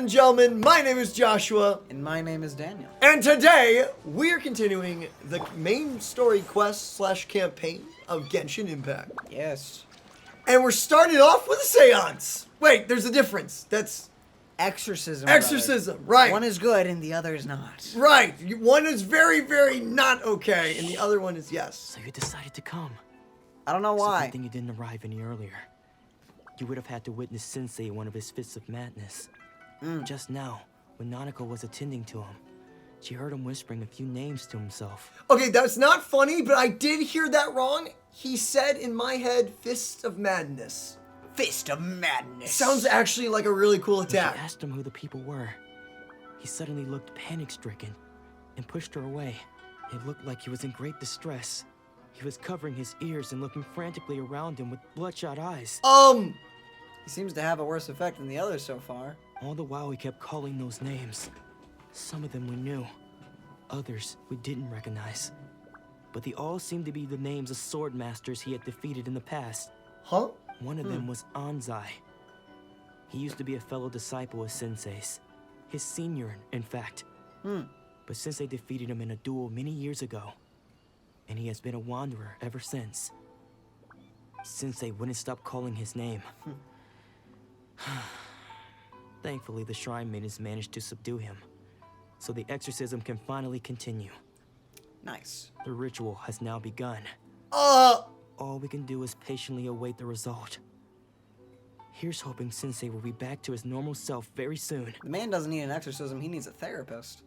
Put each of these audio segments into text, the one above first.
and gentlemen, my name is Joshua. And my name is Daniel. And today, we are continuing the main story quest / campaign of Genshin Impact. Yes. And we're starting off with a seance. Wait, there's a difference. That's Exorcism. exorcism, brother. right. One is good and the other is not. Right. One is very, very not okay, and the other one is yes. So you decided to come. I don't know It's a why. good thing you didn't arrive any earlier. You would have had to witness Sensei in one of his fits of madness. Just now, when Nanako was attending to him, she heard him whispering a few names to himself. Okay, that's not funny, but I did hear that wrong. He said in my head, Fist of Madness. Fist of Madness. Sounds actually like a really cool When she attack. asked him who the people were, he suddenly looked panic-stricken and pushed her away. It looked like he was in great distress. He was covering his ears and looking frantically around him with bloodshot eyes. He seems to have a worse effect than the others so far. All the while he kept calling those names. Some of them we knew, others we didn't recognize. But they all seemed to be the names of sword masters he had defeated in the past. Huh? One of them was Anzai. He used to be a fellow disciple of Sensei's. His senior, in fact. But Sensei defeated him in a duel many years ago. And he has been a wanderer ever since. Sensei wouldn't stop calling his name. Thankfully, the shrine maidens managed to subdue him. So the exorcism can finally continue. Nice. The ritual has now begun. All we can do is patiently await the result. Here's hoping Sensei will be back to his normal self very soon. The man doesn't need an exorcism, he needs a therapist.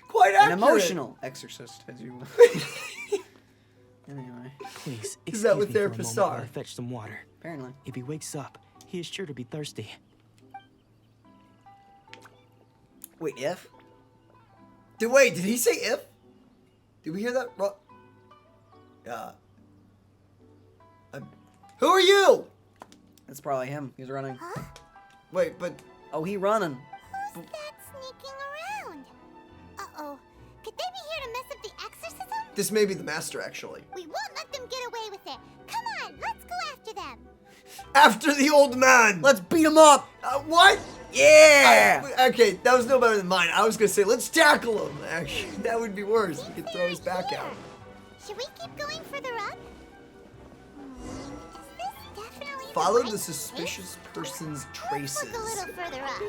Quite accurate. An emotional exorcist, as you Anyway. Please, Is that excuse what me for a therapists moment while are? I fetch some water. Apparently. If he wakes up, he is sure to be thirsty. Wait, if? Wait, did he say if? Did we hear that wrong? Who are you? That's probably him. He's running. Huh? Wait, but Oh, he running. Who's that sneaking around? Uh-oh. Could they be here to mess up the exorcism? this may be the master, actually. We won't let them get away with it. Come on, let's go after them. After the old man. Let's beat him up! What? Yeah! Okay, that was no better than mine. I was gonna say, let's tackle him. Actually, that would be worse. We could throw his back out. Should we keep going further up? Is this definitely Follow right the suspicious person's place? traces. Let's look a little further up.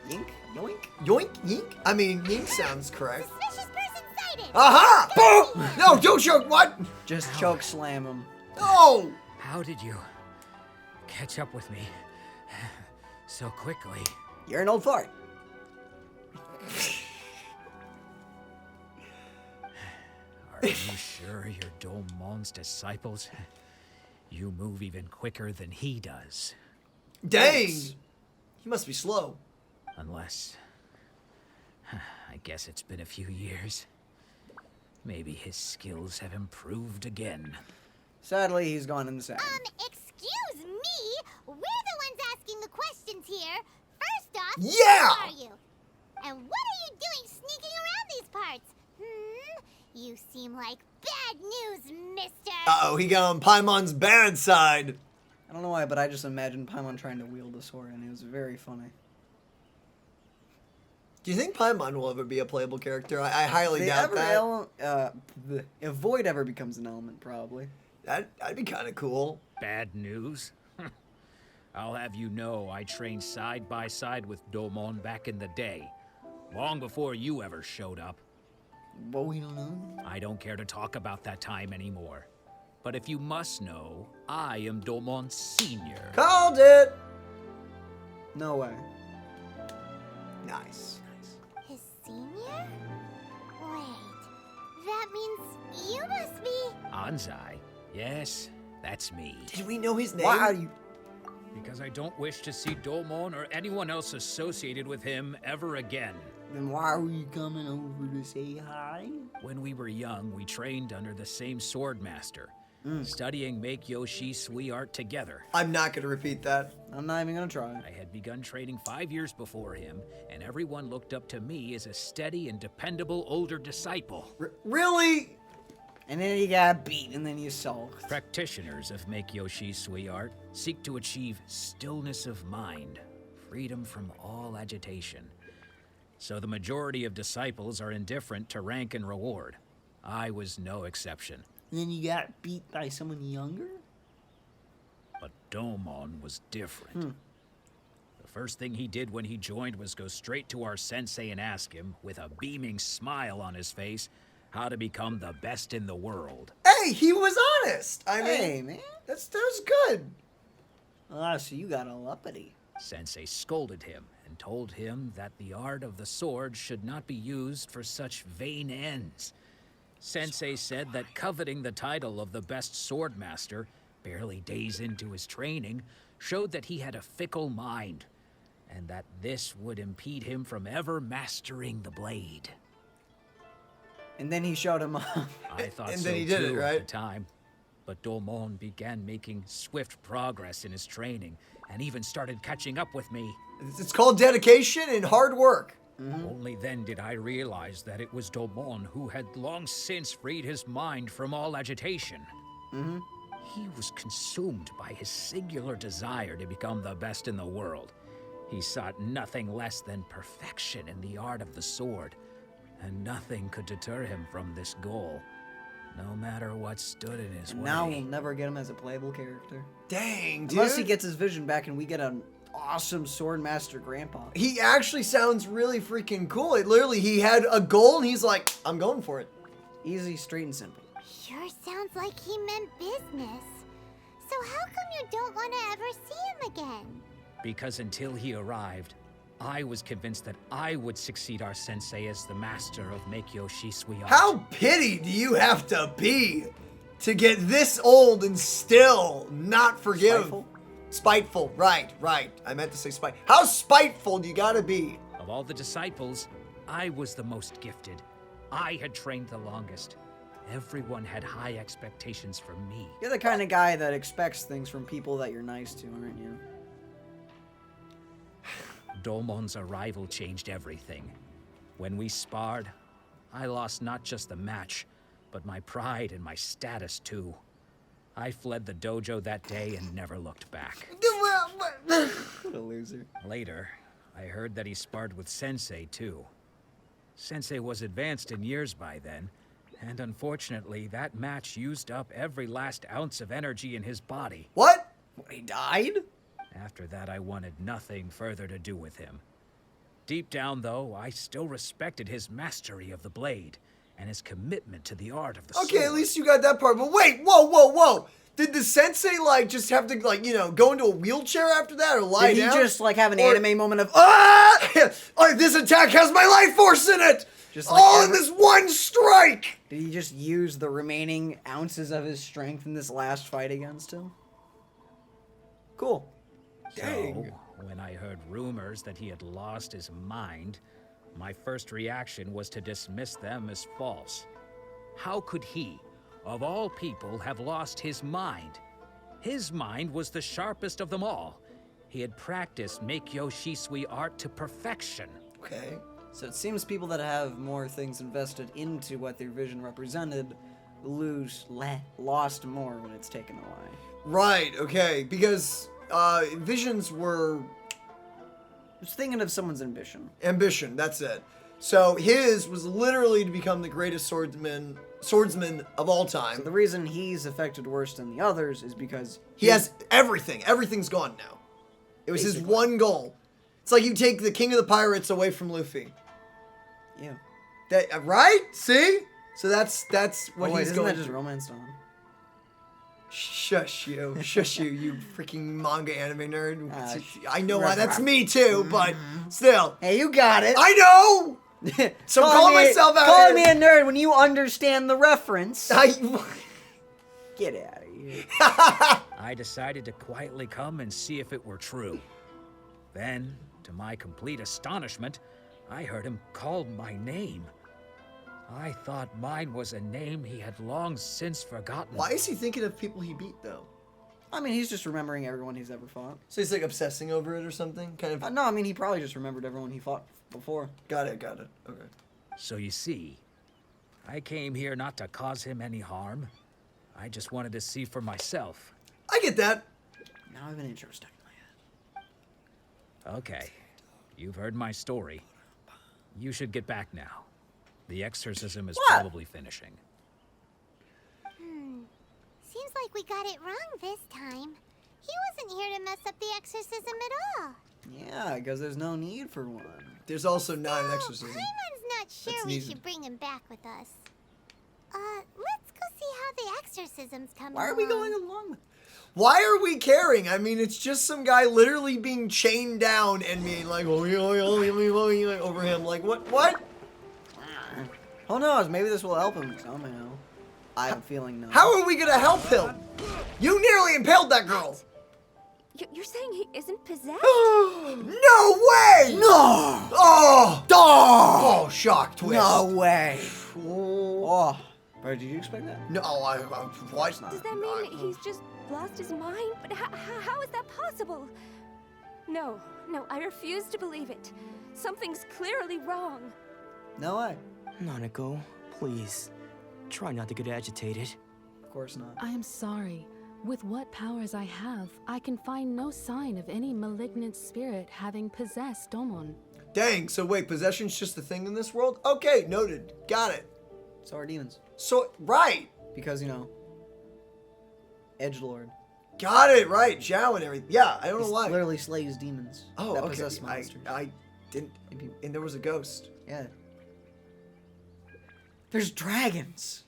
Yink? Yoink? Yoink, yink? I mean, yink sounds correct. Suspicious person sighted. Aha! Boom! No, don't choke. What? Just choke slam him. No! How did you catch up with me so quickly? You're an old fart. Are you sure you're Domon's disciples? You move even quicker than he does. Dang! Thanks. He must be slow. Unless... I guess it's been a few years. Maybe his skills have improved again. Sadly, he's gone insane. Excuse me. We're the ones asking the questions here. First off, Yeah! who are you? And what are you doing sneaking around these parts? You seem like bad news, mister. Uh-oh, he got on Paimon's bad side. I don't know why, but I just imagined Paimon trying to wield a sword, and it was very funny. Do you think Paimon will ever be a playable character? I highly doubt that. If Void ever becomes an element, probably. That'd be kind of cool. Bad news? I'll have you know I trained side by side with Domon back in the day. Long before you ever showed up. Well, we don't know. I don't care to talk about that time anymore. But if you must know, I am Domon's senior. Called it! No way. Nice. His senior? Wait, that means you must be... Anzai? Yes, that's me. Did we know his name? Why are you... Because I don't wish to see Domon or anyone else associated with him ever again. Then why are you coming over to say hi? When we were young, we trained under the same sword master, studying miHoYo Sui art together. I'm not going to repeat that. I'm not even gonna try. I had begun training 5 years before him, and everyone looked up to me as a steady and dependable older disciple. Really? And then you got beat, and then you sulked. Practitioners of miHoYo Sui art seek to achieve stillness of mind, freedom from all agitation. So the majority of disciples are indifferent to rank and reward. I was no exception. And then you got beat by someone younger? But Domon was different. The first thing he did when he joined was go straight to our sensei and ask him, with a beaming smile on his face, how to become the best in the world. Hey, he was honest. I mean, Hey, man. that was good. Ah, so you got all uppity. Sensei scolded him and told him that the art of the sword should not be used for such vain ends. Sensei said that coveting the title of the best sword master, barely days into his training, showed that he had a fickle mind, and that this would impede him from ever mastering the blade. And then he showed him off. I thought And so then he did it, too right? at the time, but Domon began making swift progress in his training, and even started catching up with me. It's called dedication and hard work. Only then did I realize that it was Domon who had long since freed his mind from all agitation. He was consumed by his singular desire to become the best in the world. He sought nothing less than perfection in the art of the sword, and nothing could deter him from this goal, no matter what stood in his way. Now we'll never get him as a playable character. Dang, dude. Unless he gets his vision back and we get an awesome sword master grandpa. He actually sounds really freaking cool. It literally, he had a goal and he's like, I'm going for it. Easy, straight, and simple. Sure sounds like he meant business. So how come you don't want to ever see him again? Because until he arrived, I was convinced that I would succeed our sensei as the master of miHoYo Shisui art. How pity do you have to be to get this old and still not forgive? Spiteful? Spiteful, right. I meant to say spite. How spiteful do you gotta be? Of all the disciples, I was the most gifted. I had trained the longest. Everyone had high expectations from me. You're the kind of guy that expects things from people that you're nice to, aren't you? Domon's arrival changed everything. When we sparred, I lost not just the match, but my pride and my status too. I fled the dojo that day and never looked back. What a loser. Later, I heard that he sparred with Sensei too. Sensei was advanced in years by then, and unfortunately, that match used up every last ounce of energy in his body. What? What, he died? After that, I wanted nothing further to do with him. Deep down, though, I still respected his mastery of the blade and his commitment to the art of the sword. Okay, at least you got that part. But wait, whoa. Did the sensei, like, just have to, like, go into a wheelchair after that or lie Did he down? just, like, have an Or- anime moment of, Ah! Oh, this attack has my life force in it! Just like All in every- this one strike! Did he just use the remaining ounces of his strength in this last fight against him? Cool. Dang. So, when I heard rumors that he had lost his mind, my first reaction was to dismiss them as false. How could he, of all people, have lost his mind? His mind was the sharpest of them all. He had practiced miHoYo Shisui art to perfection. Okay. So it seems people that have more things invested into what their vision represented lost more when it's taken away. Right, okay. Because visions were I was thinking of someone's ambition. ambition, that's it. So his was literally to become the greatest swordsman of all time. So the reason he's affected worse than the others is because He has everything. Everything's gone now. It was his Basically. one goal. It's like you take the king of the pirates away from Luffy. Yeah. That right? See? So that's what Oh, wait, he's isn't going that just through. romanced on? Shush you, you freaking manga anime nerd. Ah, I know why that's me too, but still. Hey, you got it. I know. So I'm calling myself out. Calling me a nerd when you understand the reference. Get out of here. I decided to quietly come and see if it were true. Then, to my complete astonishment, I heard him call my name. I thought mine was a name he had long since forgotten. Why is he thinking of people he beat though? I mean, he's just remembering everyone he's ever fought. So he's like obsessing over it or something? Kind of. No, I mean, he probably just remembered everyone he fought before. Got it. Okay. So you see, I came here not to cause him any harm. I just wanted to see for myself. I get that. Now I have an intro stuck in my head. Okay, you've heard my story. You should get back now. The exorcism is probably finishing. Seems like we got it wrong this time. He wasn't here to mess up the exorcism at all. Yeah, because there's no need for one. There's also not an exorcism. Paimon's not sure we should bring him back with us. Let's go see how the exorcism's coming Why are we going along with Why are we caring? I mean, it's just some guy literally being chained down and being like, over him. Like, what? Who knows? Maybe this will help him somehow. I have a feeling no. How are we gonna help him? You nearly impaled that girl. You're saying he isn't possessed? No way! No! Oh! Oh, shock twist. No way! Oh. Bro, did you expect that? No, why not? Does that mean he's just lost his mind? But how is that possible? No, I refuse to believe it. Something's clearly wrong. No way. Nanako, please. Try not to get agitated. Of course not. I am sorry. With what powers I have, I can find no sign of any malignant spirit having possessed Domon. Dang, so wait, possession's just a thing in this world? Okay, noted. Got it. So are demons. So, right. Because, you know, edgelord. Got it, right. Zhao and everything. Yeah, I don't know why. Literally slays demons. Oh, that okay. possess monsters. I didn't. And there was a ghost. Yeah. There's dragons.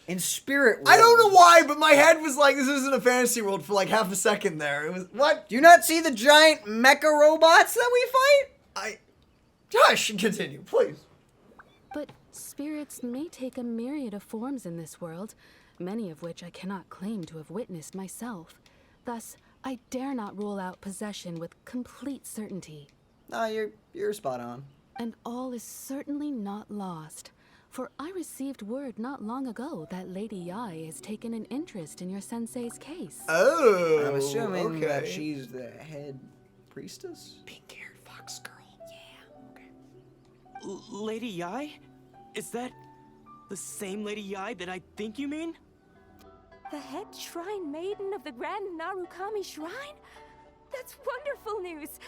In spirit world. I don't know why, but my head was like, this isn't a fantasy world for like half a second there. It was, what? Do you not see the giant mecha robots that we fight? Josh, continue, please. But spirits may take a myriad of forms in this world, many of which I cannot claim to have witnessed myself. Thus, I dare not rule out possession with complete certainty. No, you're spot on. And all is certainly not lost. For I received word not long ago that Lady Yae has taken an interest in your sensei's case. Oh, I'm assuming that okay. she's the head priestess? Pink-haired fox girl. Lady Yae? Is that the same Lady Yae that I think you mean? The head shrine maiden of the Grand Narukami Shrine? That's wonderful news.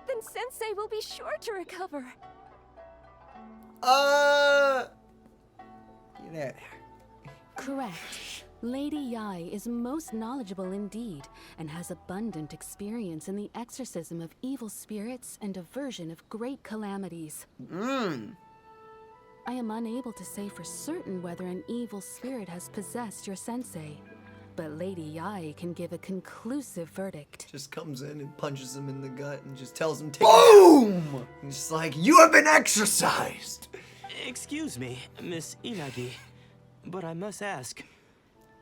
Then Sensei will be sure to recover. Yeah. Correct. Lady Yae is most knowledgeable indeed, and has abundant experience in the exorcism of evil spirits and aversion of great calamities. I am unable to say for certain whether an evil spirit has possessed your sensei, but Lady Yae can give a conclusive verdict. Just comes in and punches him in the gut and just tells him, take Boom! And just like, you have been exorcised. Excuse me, Miss Inagi, but I must ask,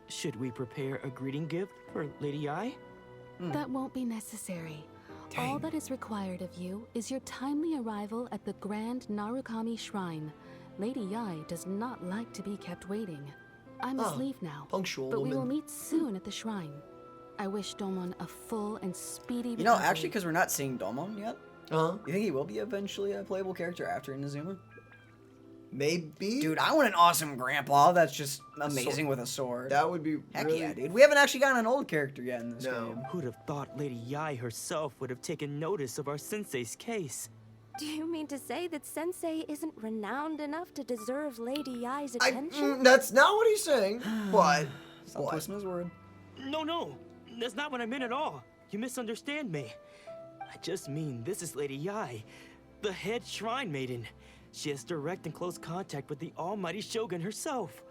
should we prepare a greeting gift for Lady Yae? That won't be necessary. All that is required of you is your timely arrival at the Grand Narukami Shrine. Lady Yae does not like to be kept waiting. I must leave now, punctual but woman. we will meet soon at the shrine. I wish Domon a full and speedy recovery. You know, actually, because we're not seeing Domon yet, Uh-huh. you think he will be eventually a playable character after Inazuma? Maybe? Dude, I want an awesome grandpa that's just amazing with a sword. That would be Heck really... yeah, dude. We haven't actually gotten an old character yet in this No. game. Who'd have thought Lady Yae herself would have taken notice of our sensei's case? Do you mean to say that Sensei isn't renowned enough to deserve Lady Yae's attention? That's not what he's saying, but... Stop what? twisting his word. No, that's not what I meant at all. You misunderstand me. I just mean this is Lady Yae, the head shrine maiden. She has direct and close contact with the almighty Shogun herself.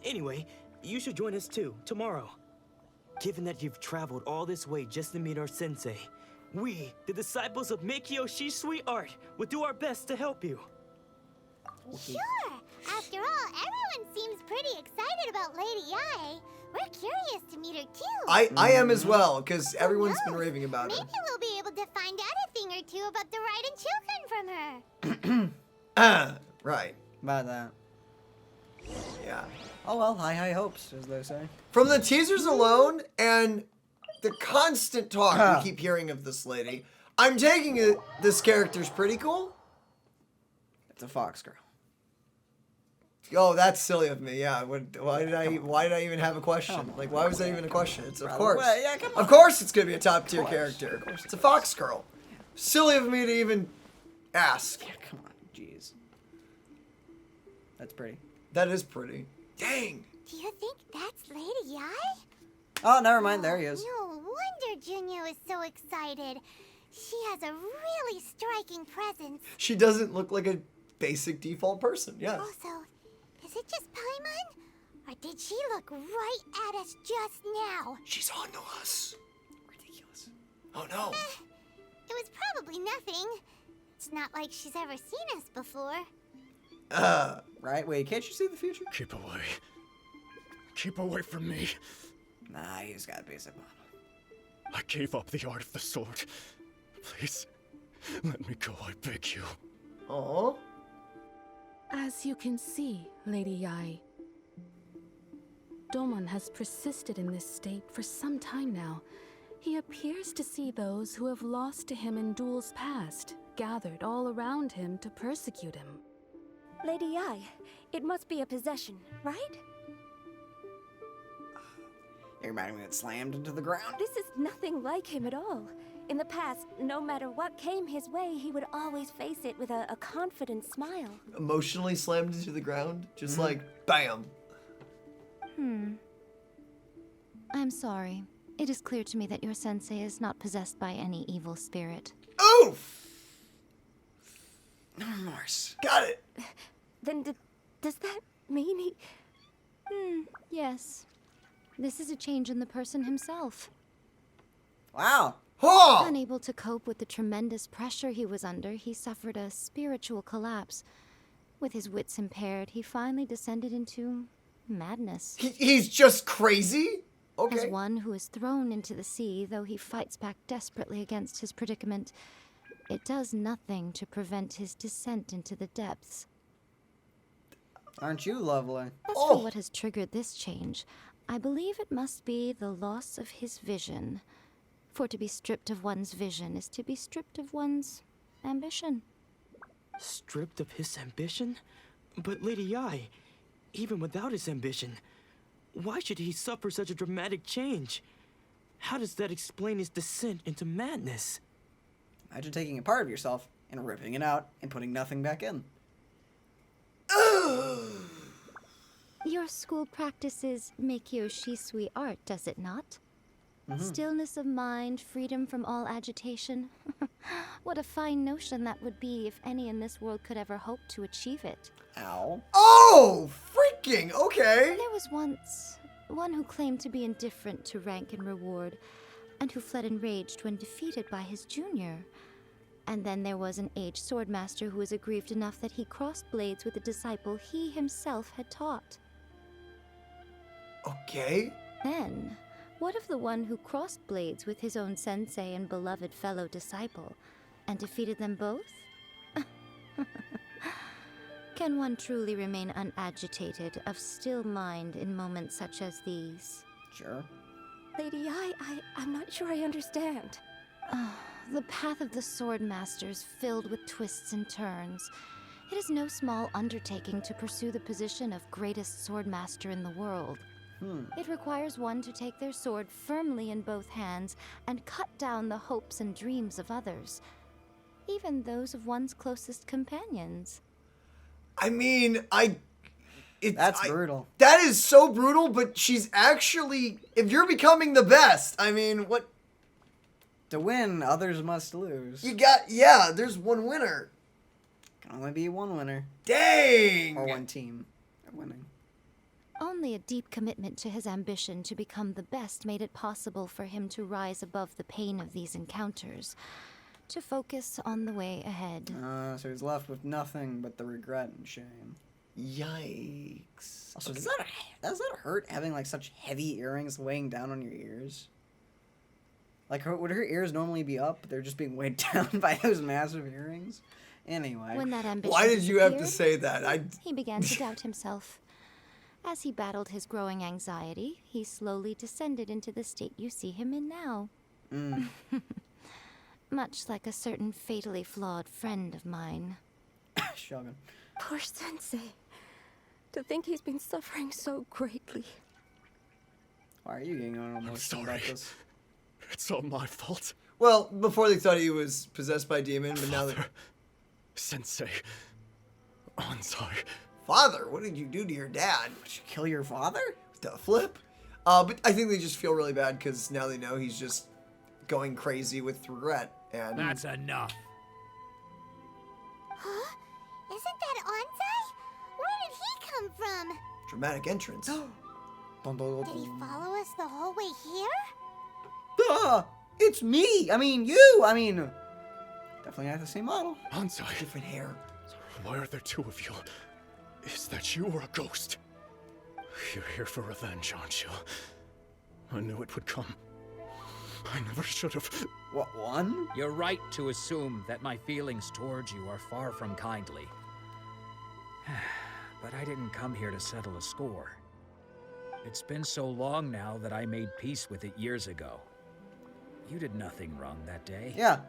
Anyway, you should join us too, tomorrow. Given that you've traveled all this way just to meet our sensei, we, the disciples of miHoYo Shisui Art, will do our best to help you. Sure. After all, everyone seems pretty excited about Lady Yae. We're curious to meet her too. I am as well, because everyone's been raving about Maybe her. we'll be able to find out a thing or two about the Raiden Shogun from her. Right. About that. Yeah. Oh well, high hopes, as they say. From the teasers alone and the constant talk we keep hearing of this lady, I'm taking it this character's pretty cool. It's a fox girl. Oh, that's silly of me. Yeah. Why did I even have a question? Like, why was that even a question? It's of course. Well, yeah, come on. Of course, it's gonna be a top tier course, character. of course It's a fox girl. Silly of me to even ask. Yeah, come on, jeez. That's pretty. That is pretty. Dang. Do you think that's Lady Yae? Oh, never mind. There he is. No wonder Junyo is so excited. She has a really striking presence. She doesn't look like a basic default person. Yeah. Also, is it just Paimon? Or did she look right at us just now? She's on to us. Ridiculous. Oh no. It was probably nothing. It's not like she's ever seen us before. Right? Wait, can't you see the future? Keep away. Keep away from me. Nah, he's got a basic model. I gave up the art of the sword. Please, let me go, I beg you. Oh. As you can see, Lady Yae, Domon has persisted in this state for some time now. He appears to see those who have lost to him in duels past, gathered all around him to persecute him. Lady Yae, it must be a possession, right? Everybody got slammed into the ground. This is nothing like him at all. In the past, no matter what came his way, he would always face it with a confident smile. Emotionally slammed into the ground, just like bam. I'm sorry. It is clear to me that your sensei is not possessed by any evil spirit. Oof. No remorse. Got it. Then does that mean he... Yes. This is a change in the person himself. Wow. Oh. Unable to cope with the tremendous pressure he was under, he suffered a spiritual collapse. With his wits impaired, he finally descended into madness. He's just crazy? Okay. As one who is thrown into the sea, though he fights back desperately against his predicament, it does nothing to prevent his descent into the depths. Aren't you lovely? As for what has triggered this change, I believe it must be the loss of his vision. For to be stripped of one's vision is to be stripped of one's ambition. Stripped of his ambition? But Lady Yae, even without his ambition, why should he suffer such a dramatic change? How does that explain his descent into madness? Imagine taking a part of yourself and ripping it out and putting nothing back in. Your school practices miHoYo Shisui art, does it not? Stillness of mind, freedom from all agitation. What a fine notion that would be if any in this world could ever hope to achieve it. Ow. Oh, freaking, okay. There was once one who claimed to be indifferent to rank and reward, and who fled enraged when defeated by his junior. And then there was an aged swordmaster who was aggrieved enough that he crossed blades with a disciple he himself had taught. Okay. Then, what of the one who crossed blades with his own sensei and beloved fellow disciple, and defeated them both? Can one truly unagitated unagitated, of still mind in moments such as these? Sure. Lady Yae, I'm not sure I understand. The path of the swordmaster is filled with twists and turns. It is no small undertaking to pursue the position of greatest swordmaster in the world. It requires one to take their sword firmly in both hands and cut down the hopes and dreams of others, even those of one's closest companions. I mean, That's brutal. That is so brutal, but she's actually, if you're becoming the best, I mean, what? To win, others must lose. You got, yeah, there's one winner. Can only be one winner. Dang! Or one team winning. Only a deep commitment to his ambition to become the best made it possible for him to rise above the pain of these encounters, to focus on the way ahead. So he's left with nothing but the regret and shame. Yikes. Also, does that hurt having like such heavy earrings weighing down on your ears? Like, would her ears normally be up? They're just being weighed down by those massive earrings? Anyway. When that ambition Why did you have to disappeared, say that? he began to doubt himself. As he battled his growing anxiety, he slowly descended into the state you see him in now. Much like a certain fatally flawed friend of mine. Shogun. Poor sensei. To think he's been suffering so greatly. Why are you getting on emotional about sorry. this? It's all my fault. Well, before they thought he was possessed by a demon, but now they... Sensei. Anzai. Father, what did you do to your dad? Did you kill your father? The flip? But I think they just feel really bad because now they know he's just going crazy with regret. And That's enough. Huh? Isn't that Anzai? Where did he come from? dramatic entrance. Did he follow us the whole way here? Duh! It's me! I mean, you! I mean, definitely not the same model. Anzai, Different hair. why are there two of you? Is that you or a ghost? You're here for revenge, aren't you? I knew it would come. I never should have. What, one? You're right to assume that my feelings towards you are far from kindly. But I didn't come here to settle a score. It's been so long now that I made peace with it years ago. You did nothing wrong that day. Yeah.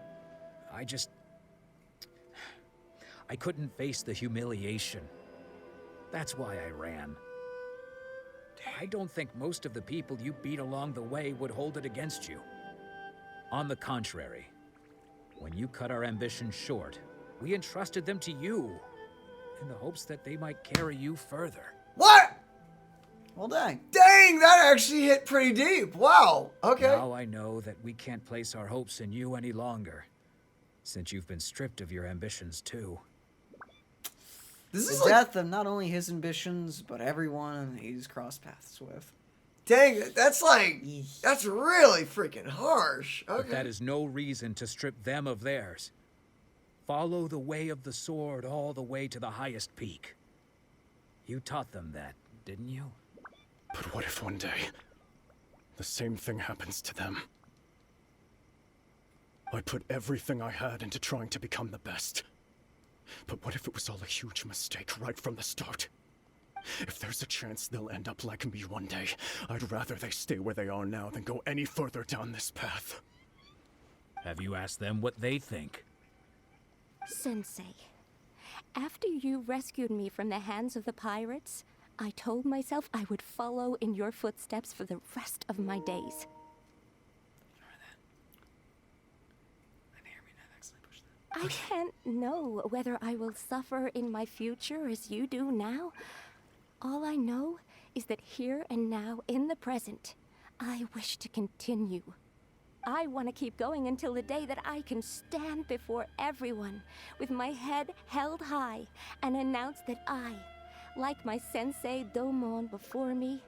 I couldn't face the humiliation. That's why I ran. I don't think most of the people you beat along the way would hold it against you. On the contrary, when you cut our ambitions short, we entrusted them to you, in the hopes that they might carry you further. What? Well, dang. Dang, that actually hit pretty deep. Wow. Okay. Now I know that we can't place our hopes in you any longer, since you've been stripped of your ambitions too. This is The like, death of not only his ambitions, but everyone he's crossed paths with. dang, that's really freaking harsh. Okay. But that is no reason to strip them of theirs. Follow the way of the sword all the way to the highest peak. You taught them that, didn't you? But what if one day the same thing happens to them? I put everything I had into trying to become the best. But what if it was all a huge mistake right from the start? If there's a chance they'll end up like me one day, I'd rather they stay where they are now than go any further down this path. Have you asked them what they think? Sensei, after you rescued me from the hands of the pirates, I told myself I would follow in your footsteps for the rest of my days. I can't know whether I will suffer in my future as you do now. All I know is that here and now, in the present, I wish to continue. I want to keep going until the day that I can stand before everyone with my head held high and announce that I, like my sensei Domon before me,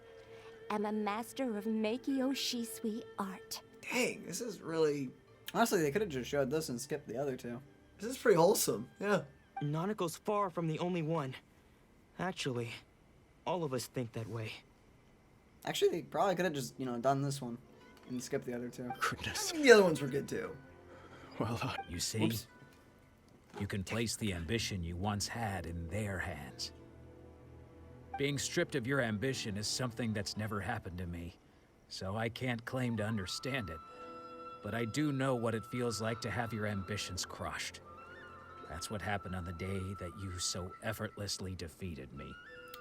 am a master of miHoYo Shisui art. Dang, this is really... Honestly, they could have just showed this and skipped the other two. This is pretty wholesome. Yeah. Nanako's far from the only one. Actually, all of us think that way. Actually, they probably could have just, done this one and skipped the other two. Goodness. The other ones were good too. Well, You see, Whoops. you can place the ambition you once had in their hands. Being stripped of your ambition is something that's never happened to me, so I can't claim to understand it. But I do know what it feels like to have your ambitions crushed. That's what happened on the day that you so effortlessly defeated me.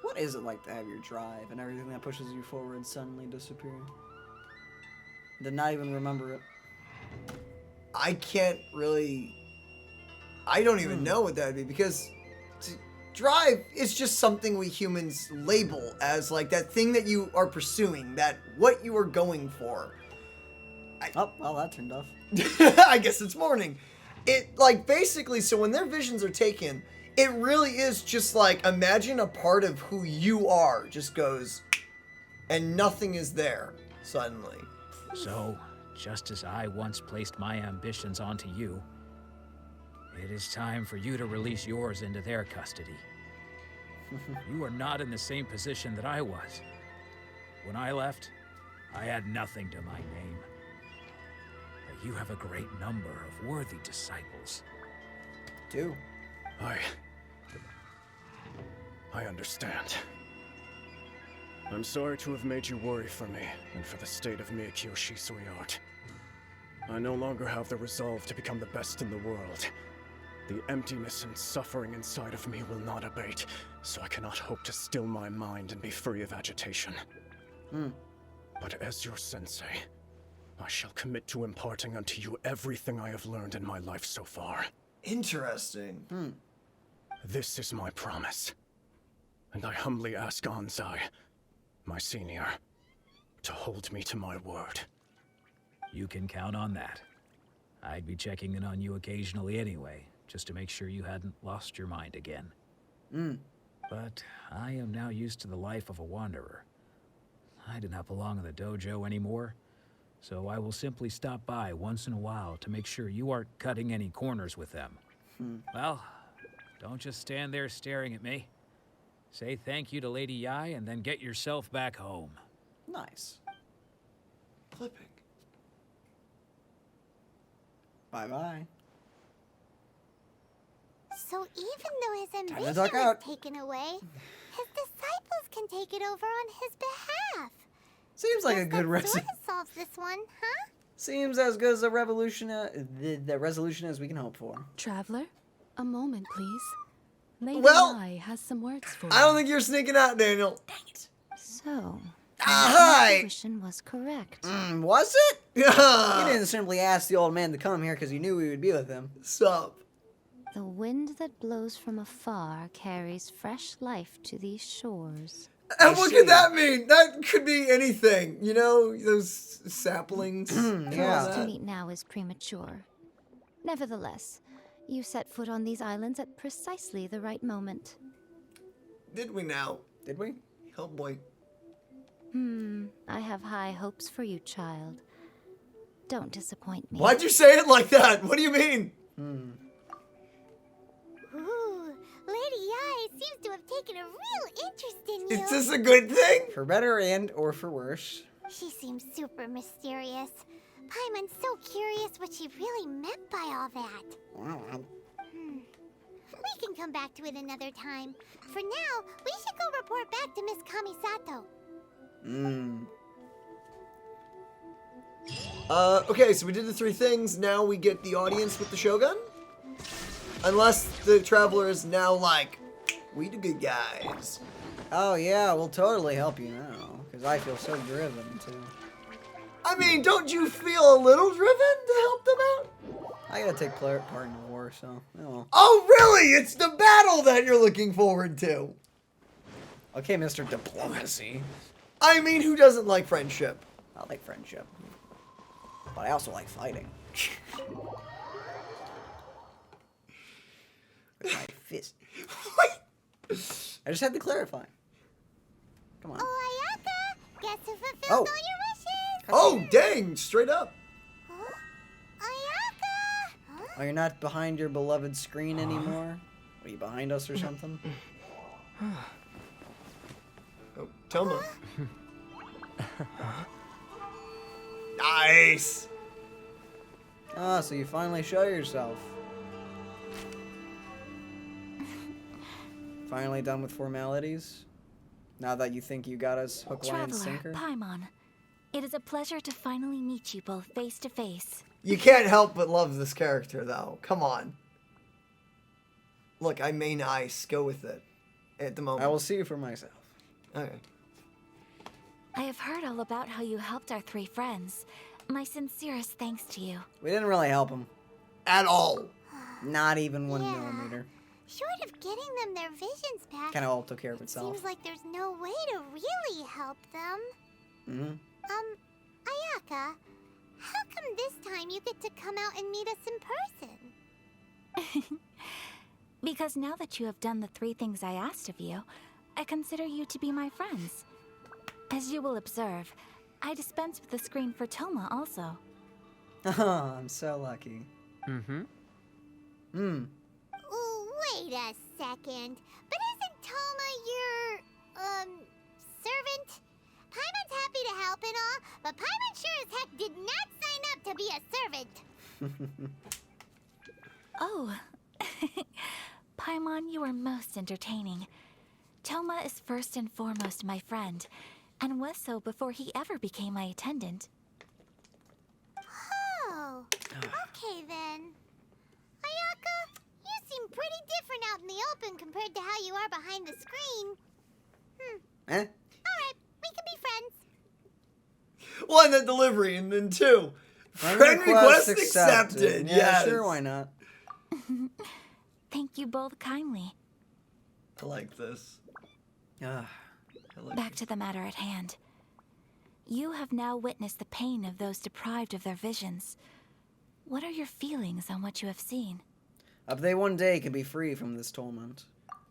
What is it like to have your drive and everything that pushes you forward suddenly disappear? Did not even remember it. I can't really... I don't even know what that would be, because drive is just something we humans label as like that thing that you are pursuing, that what you are going for. Oh, well, that turned off. I guess it's morning. It, like, basically, so when their visions are taken, it really is just like, imagine a part of who you are just goes, and nothing is there, suddenly. So, just as I once placed my ambitions onto you, it is time for you to release yours into their custody. You are not in the same position that I was. When I left, I had nothing to my name. But you have a great number of worthy disciples. Two. I understand. I'm sorry to have made you worry for me, and for the state of miHoYo Shisui art. I no longer have the resolve to become the best in the world. The emptiness and suffering inside of me will not abate, so I cannot hope to still my mind and be free of agitation. But as your sensei, I shall commit to imparting unto you everything I have learned in my life so far. Interesting. This is my promise. And I humbly ask Anzai, my senior, to hold me to my word. You can count on that. I'd be checking in on you occasionally anyway, just to make sure you hadn't lost your mind again. But I am now used to the life of a wanderer. I do not belong in the dojo anymore, so I will simply stop by once in a while to make sure you aren't cutting any corners with them. Well, don't just stand there staring at me. Say thank you to Lady Yae and then get yourself back home. Nice. Flipping. Bye-bye. So even though his Time to ambition duck is out. taken away, his disciples can take it over on his behalf. Seems like a Guess good that recipe. sorta solves this one, huh? Seems as good as a revolution, the resolution as we can hope for. Traveler, a moment, please. Lady Well, Yae has some words for you. I don't think you're sneaking out, Daniel. Dang it. So, Hi. intuition was correct. Was it? You didn't simply ask the old man to come here because you knew we would be with him. Stop. The wind that blows from afar carries fresh life to these shores. And what could that mean? That could be anything. You know, those saplings. For us Yeah. to meet now is premature. Nevertheless, you set foot on these islands at precisely the right moment. Did we now? Did we? Oh boy. I have high hopes for you, child. Don't disappoint me. Why'd you say it like that? What do you mean? Ooh, Lady Yae seems to have taken a real interest in you. Is this a good thing? For better and or for worse. She seems super mysterious. Paimon's so curious what she really meant by all that. We can come back to it another time. For now, we should go report back to Miss Kamisato. Okay, so we did the 3 things. Now we get the audience with the Shogun? Unless the Traveler is now like, we the good guys. Oh yeah, we'll totally help you now. Because I feel so driven too. I mean, don't you feel a little driven to help them out? I gotta take part in the war, so well. Oh, really? It's the battle that you're looking forward to. Okay, Mr. Diplomacy. I mean, who doesn't like friendship? I like friendship. But I also like fighting. With my fist. I just had to clarify. Come on. Oh, Ayaka! Guess who fulfilled Oh. all your wishes? Oh, dang, straight up. Huh? Ayaka! Huh? Oh, you're not behind your beloved screen anymore? Are you behind us or something? Oh, Toma. Nice. Ah, so you finally show yourself. Finally done with formalities? Now that you think you got us hook, line, and Traveler, sinker? Paimon, it is a pleasure to finally meet you both face to face. You can't help but love this character, though. Come on. Look, I may nice. Go with it. At the moment. I will see you for myself. Okay. I have heard all about how you helped our 3 friends. My sincerest thanks to you. We didn't really help them. At all. Not even 1 Yeah. millimeter. Short of getting them their visions back, Kind of all took care of itself. seems like there's no way to really help them. Ayaka, how come this time you get to come out and meet us in person? Because now that you have done the 3 things I asked of you, I consider you to be my friends. As you will observe, I dispense with the screen for Toma also. Oh, I'm so lucky. Ooh, wait a second. But isn't Toma your, servant? Paimon's happy to help and all, but Paimon sure as heck did not sign up to be a servant. Oh. Paimon, you are most entertaining. Toma is first and foremost my friend, and was so before he ever became my attendant. Oh, okay then. Ayaka, you open compared to how you are behind the screen. Eh? Alright, we can be friends. 1, the delivery, and then 2, friend request accepted. Yeah, Yes. sure, why not? Thank you both kindly. I like this. Ah, I like Back to the matter at hand. You have now witnessed the pain of those deprived of their visions. What are your feelings on what you have seen? Up they one day can be free from this torment.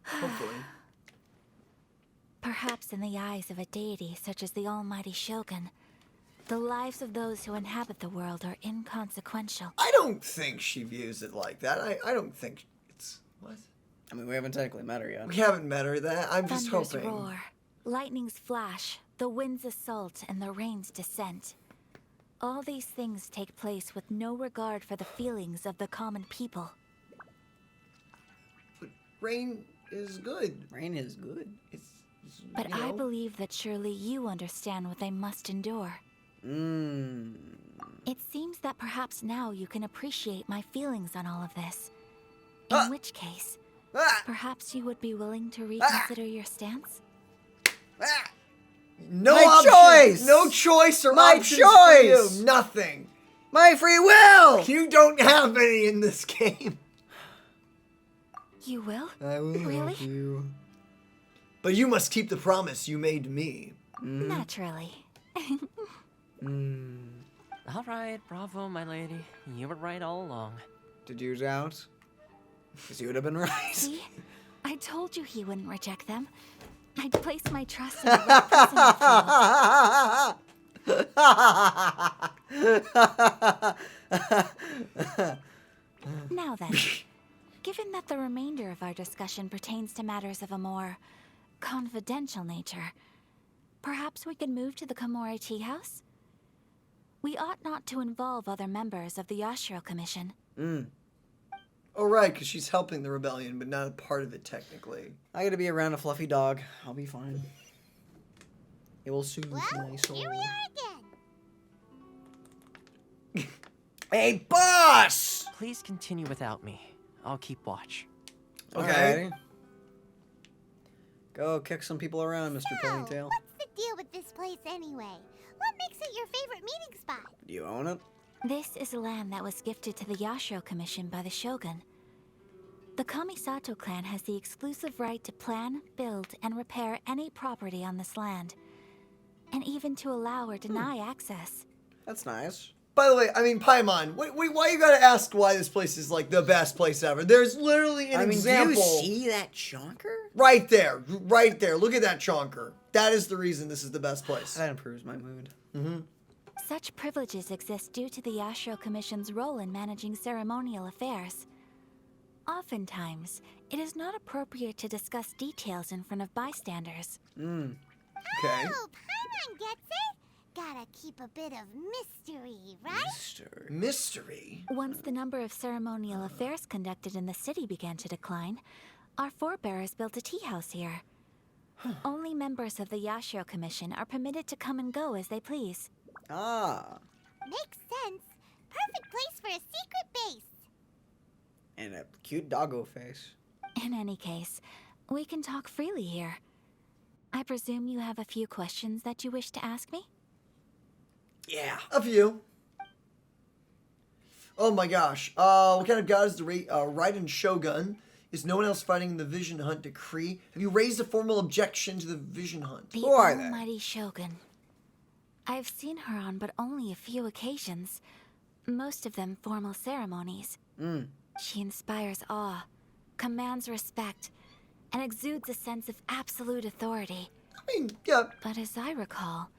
Hopefully. Perhaps in the eyes of a deity such as the almighty Shogun, the lives of those who inhabit the world are inconsequential. I don't think she views it like that. I don't think it's... What? I mean, we haven't technically met her yet. We haven't met her. I'm just Thunders hoping. roar, lightnings flash, the winds assault, and the rains descent. All these things take place with no regard for the feelings of the common people. But rain is good. Rain is good. It's But you I know. believe that surely you understand what they must endure. It seems that perhaps now you can appreciate my feelings on all of this. In which case, perhaps you would be willing to reconsider your stance? No My option, choice! No choice or My options for you. choice! Nothing. My free will! You don't have any in this game. You will? I will Really? help you. But you must keep the promise you made to me. Naturally. All right, bravo, my lady. You were right all along. Did you doubt? Because you would have been right. See? I told you he wouldn't reject them. I'd place my trust in the right person after all. Now then, given that the remainder of our discussion pertains to matters of a more confidential nature, perhaps we could move to the Komori Tea House? We ought not to involve other members of the Yashiro Commission. Oh, right, because she's helping the rebellion, but not a part of it technically. I gotta be around a fluffy dog. I'll be fine. It will soothe Well, my soul. here we are again. Hey, boss! Please continue without me. I'll keep watch. Okay. Alrighty. Go kick some people around, Mr. So, Ponytail. what's the deal with this place anyway? What makes it your favorite meeting spot? Do you own it? This is land that was gifted to the Yashiro Commission by the Shogun. The Kamisato clan has the exclusive right to plan, build, and repair any property on this land, and even to allow or deny access. That's nice. By the way, I mean, Paimon, why you gotta ask why this place is like the best place ever? There's literally an example. Do you see that chonker? Right there. Right there. Look at that chonker. That is the reason this is the best place. That improves my mood. Such privileges exist due to the Yashiro Commission's role in managing ceremonial affairs. Oftentimes, it is not appropriate to discuss details in front of bystanders. Okay. Oh, Paimon gets it. Gotta keep a bit of mystery, right? Mystery. Once the number of ceremonial affairs conducted in the city began to decline, our forebears built a tea house here. Only members of the Yashiro Commission are permitted to come and go as they please. Ah. Makes sense. Perfect place for a secret base. And a cute doggo face. In any case, we can talk freely here. I presume you have a few questions that you wish to ask me? Yeah. A few. Oh my gosh. What kind of god is the Raiden Shogun? Is no one else fighting the Vision Hunt decree? Have you raised a formal objection to the Vision Hunt? The Who are they? almighty Shogun. I have seen her on but only a few occasions, most of them formal ceremonies. She inspires awe, commands respect, and exudes a sense of absolute authority. I mean, yeah. But as I recall,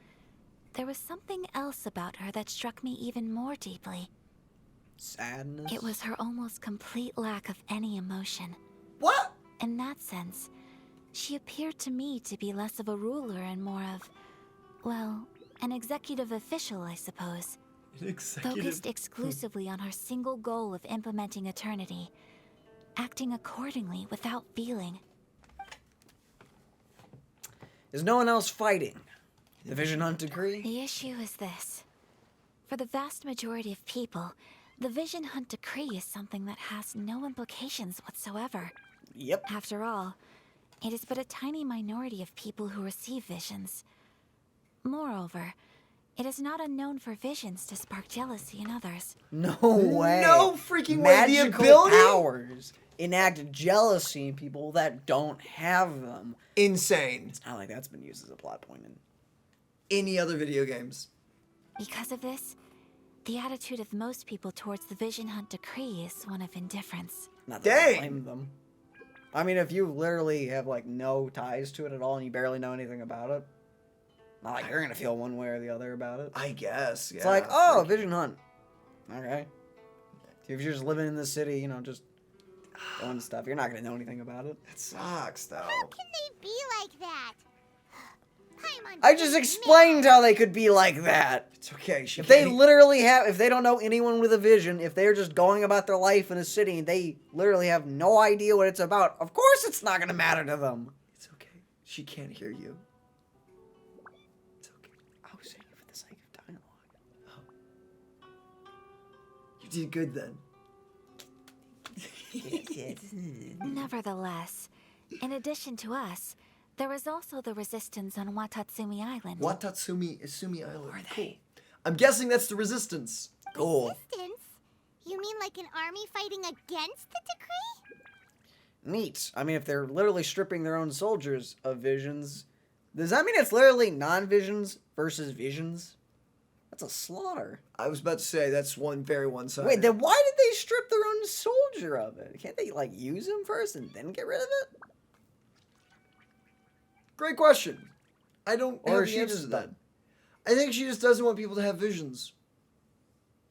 there was something else about her that struck me even more deeply. Sadness. It was her almost complete lack of any emotion. What? In that sense, she appeared to me to be less of a ruler and more of, well, an executive official, I suppose. Focused exclusively on her single goal of implementing eternity, acting accordingly without feeling. Is no one else fighting? The Vision Hunt decree? The issue is this. For the vast majority of people, the Vision Hunt decree is something that has no implications whatsoever. Yep. After all, it is but a tiny minority of people who receive visions. Moreover, it is not unknown for visions to spark jealousy in others. No way. No freaking way. The Magical ability? powers enact jealousy in people that don't have them. Insane. It's not like that's been used as a plot point in Any other video games. Because of this, the attitude of most people towards the Vision Hunt decree is one of indifference. Not that I Dang. blame them. I mean, if you literally have, like, no ties to it at all and you barely know anything about it, not like you're gonna feel one way or the other about it. I guess, yeah. It's like, oh, Vision Hunt. Okay. If you're just living in the city, you know, just doing stuff, you're not gonna know anything about it. It sucks, though. How can they be like that? Paimon, I just explained how they could be like that. It's okay. If they literally have, if they don't know anyone with a vision, if they're just going about their life in a city and they literally have no idea what it's about, of course it's not gonna matter to them. It's okay. She can't hear you. It's okay. I was saying it for the sake of dialogue. Oh. You did good then. Nevertheless, in addition to us, there is also the resistance on Watatsumi Island. Isumi Island. Cool. I'm guessing that's the resistance. Cool. Resistance? You mean like an army fighting against the decree? Neat. I mean, if they're literally stripping their own soldiers of visions, does that mean it's literally non-visions versus visions? That's a slaughter. I was about to say, that's very one-sided. Wait, then why did they strip their own soldier of it? Can't they, like, use him first and then get rid of it? Great question. I don't Or have is the she answer just to that. I think she just doesn't want people to have visions.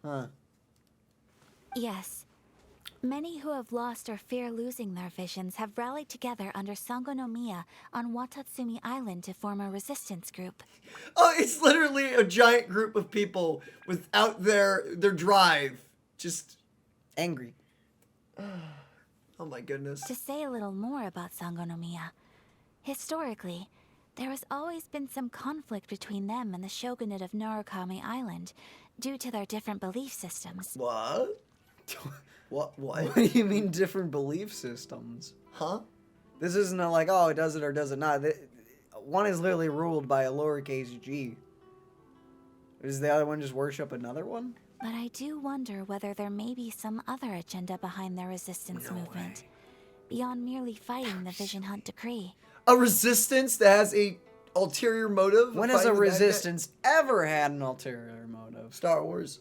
Huh. Yes. Many who have lost or fear losing their visions have rallied together under Sangonomiya on Watatsumi Island to form a resistance group. Oh, it's literally a giant group of people without their drive. Just angry. Oh my goodness. To say a little more about Sangonomiya, historically, there has always been some conflict between them and the shogunate of Narukami Island due to their different belief systems. What? What? What do you mean different belief systems? Huh? This isn't a, like, oh, it does it or does it not. One is literally ruled by a lowercase g. Does the other one just worship another one? But I do wonder whether there may be some other agenda behind their resistance movement, beyond merely fighting the Vision Hunt decree. A resistance that has a ulterior motive? When has a resistance ever had an ulterior motive? Star Wars.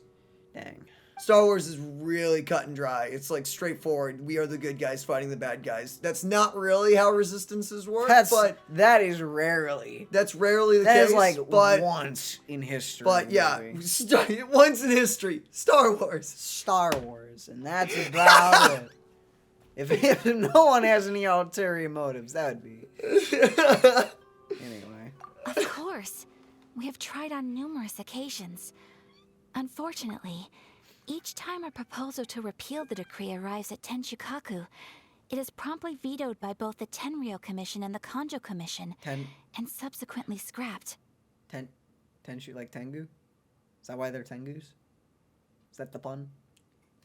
Dang. Star Wars is really cut and dry. It's like straightforward. We are the good guys fighting the bad guys. That's not really how resistances work. That is rarely. That's rarely the case. case. That is like but, once in history. But yeah, once in history. Star Wars. Star Wars, and that's about it. If no one has any ulterior motives, that would be. Anyway. Of course. We have tried on numerous occasions. Unfortunately, each time a proposal to repeal the decree arrives at Tenshukaku, it is promptly vetoed by both the Tenryou Commission and the Kanjo Commission, and subsequently scrapped. Tenshu, like Tengu? Is that why they're Tengus? Is that the pun?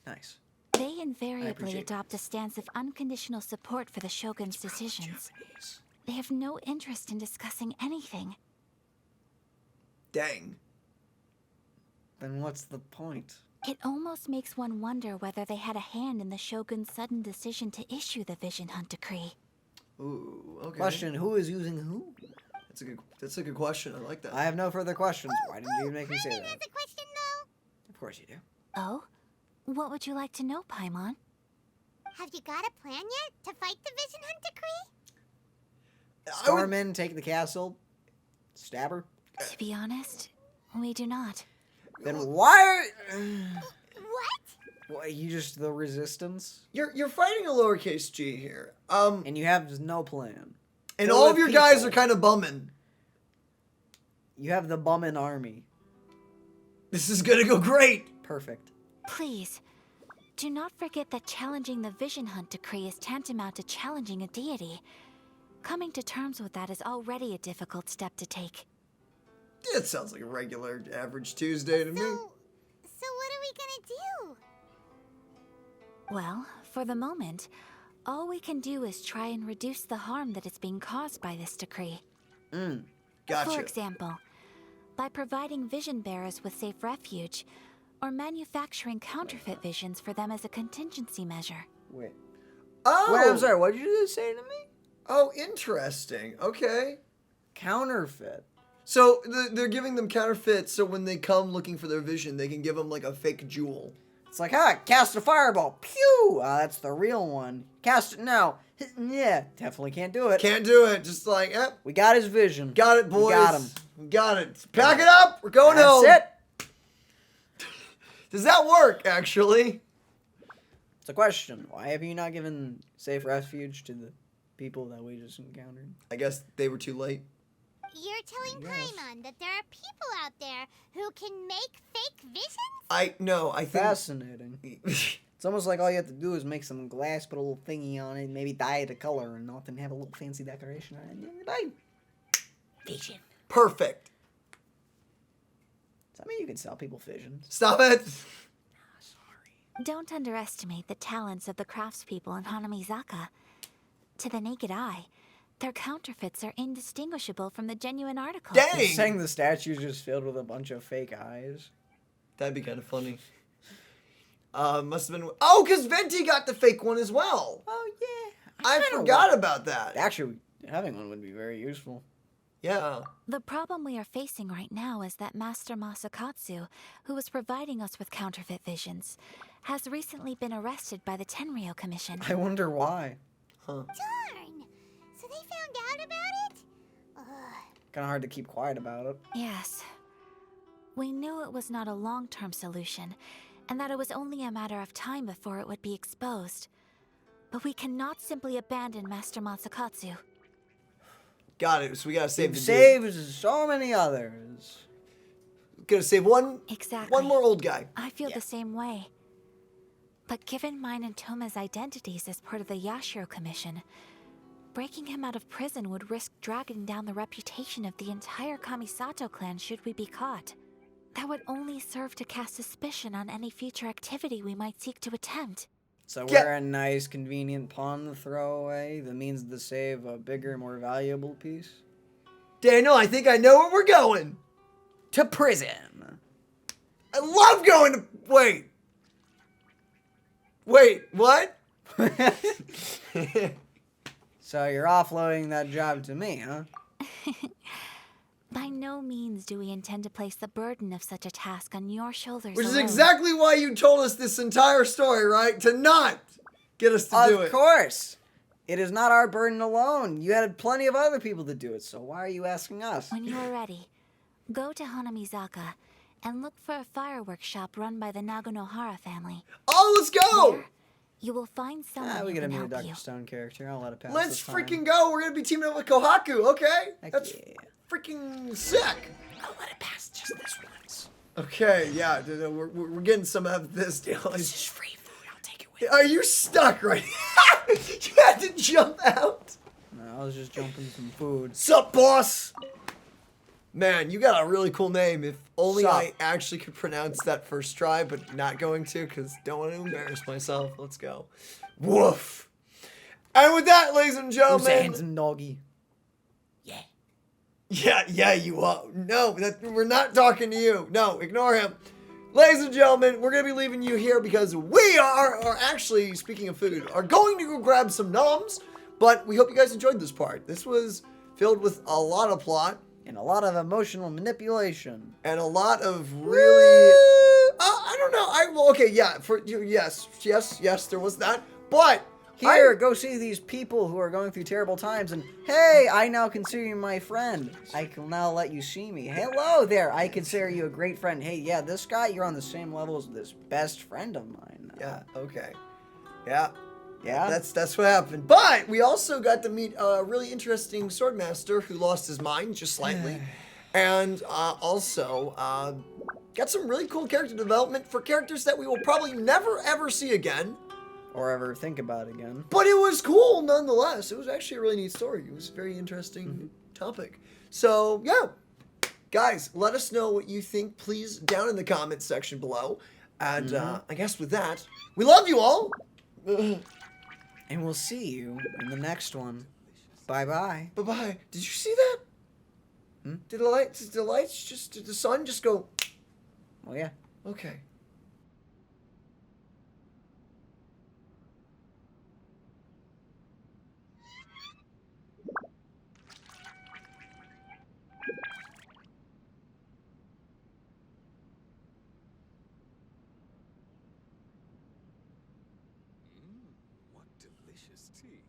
Nice. They invariably adopt a stance of unconditional support for the Shogun's decisions. They have no interest in discussing anything. Dang. Then what's the point? It almost makes one wonder whether they had a hand in the Shogun's sudden decision to issue the Vision Hunt decree. Ooh, okay. Question, who is using who? That's a good question. I like that. I have no further questions. Why didn't you make me say that? Has a question though. Of course you do. Oh? What would you like to know, Paimon? Have you got a plan yet to fight the Vision Hunt decree? Storm in, take the castle, stab her? To be honest, we do not. Then why What? are you just the resistance? You're fighting a lowercase g here. And you have no plan. And all of your guys are kind of bumming. You have the bumming army. This is gonna go great. Perfect. Please, do not forget that challenging the Vision Hunt decree is tantamount to challenging a deity. Coming to terms with that is already a difficult step to take. It sounds like a regular average Tuesday to me. So what are we gonna do? Well, for the moment, all we can do is try and reduce the harm that is being caused by this decree. Gotcha. For example, by providing vision bearers with safe refuge, or manufacturing counterfeit visions for them as a contingency measure. Wait. Oh! Wait, I'm sorry, what did you just say to me? Oh, interesting. Okay. Counterfeit. So they're giving them counterfeits, so when they come looking for their vision, they can give them like a fake jewel. It's like, cast a fireball. Pew! That's the real one. Cast it now. Yeah, definitely can't do it. Can't do it. Just like, We got his vision. Got it, boys. We got him. We got it. Pack it up. We're going home. That's it. Does that work, actually? It's a question. Why have you not given safe refuge to the people that we just encountered? I guess they were too late. You're telling Paimon that there are people out there who can make fake visions? I think... Fascinating. It's almost like all you have to do is make some glass, put a little thingy on it, maybe dye it a color and nothing, have a little fancy decoration on it, and you're done. Vision. Perfect. Does that mean you can sell people visions? Stop it. Don't underestimate the talents of the craftspeople in Hanamizaka. To the naked eye, their counterfeits are indistinguishable from the genuine articles. Dang! You're saying the statue's just filled with a bunch of fake eyes? That'd be kind of funny. Must have been... Oh, because Venti got the fake one as well. Oh, yeah. I forgot about that. Actually, having one would be very useful. Yeah. The problem we are facing right now is that Master Masakatsu, who was providing us with counterfeit visions, has recently been arrested by the Tenryou Commission. I wonder why. Huh. Darn! So they found out about it? Ugh. Kind of hard to keep quiet about it. Yes. We knew it was not a long-term solution, and that it was only a matter of time before it would be exposed. But we cannot simply abandon Master Masakatsu. Got it. So we gotta save We've the saved so many others. Gotta save one. Exactly. One more old guy. I feel the same way. But given mine and Toma's identities as part of the Yashiro Commission, breaking him out of prison would risk dragging down the reputation of the entire Kamisato clan should we be caught. That would only serve to cast suspicion on any future activity we might seek to attempt. So we're a nice, convenient pawn to throw away that means to save a bigger, more valuable piece? Daniel, I think I know where we're going. To prison. I love going to... Wait. Wait, what? So you're offloading that job to me, huh? By no means do we intend to place the burden of such a task on your shoulders Which is alone. exactly why you told us this entire story, right? To not get us to do it. Of course. It is not our burden alone. You had plenty of other people to do it, so why are you asking us? When you are ready, go to Hanamizaka and look for a fireworks shop run by the Nagonohara family. Oh, let's go! There, you will find someone We who gotta can meet a help Dr. you. Stone character. I'll let it pass. Let's this time. freaking go. We're gonna be teaming up with Kohaku, okay? Heck That's yeah. freaking sick. I'll let it pass just this once. Okay, yeah, we're getting some of this deal. This is free food. I'll take it with me. Are you stuck right now? You had to jump out. No, I was just jumping some food. Sup, boss? Man, you got a really cool name. If only Sup. I actually could pronounce that first try, but not going to, because don't want to embarrass myself. Let's go. Woof. And with that, ladies and Who's gentlemen. handsome doggy? Yeah, you are. No, we're not talking to you. No, ignore him. Ladies and gentlemen, we're going to be leaving you here because we are actually, speaking of food, are going to go grab some noms, but we hope you guys enjoyed this part. This was filled with a lot of plot. And a lot of emotional manipulation. And a lot of really... I don't know. Okay, yeah. Yes, there was that. But... Here, go see these people who are going through terrible times, and hey, I now consider you my friend. I can now let you see me. Hello there, I consider you a great friend. Hey, yeah, this guy, you're on the same level as this best friend of mine. Yeah, okay. Yeah. Yeah? That's what happened. But we also got to meet a really interesting swordmaster who lost his mind just slightly. And also got some really cool character development for characters that we will probably never ever see again. Or ever think about again. But it was cool nonetheless. It was actually a really neat story. It was a very interesting topic. So, yeah. Guys, let us know what you think, please, down in the comments section below. And I guess with that, we love you all. And we'll see you in the next one. Bye-bye. Bye-bye. Did you see that? Did the sun just go? Oh, yeah. Okay. What delicious tea.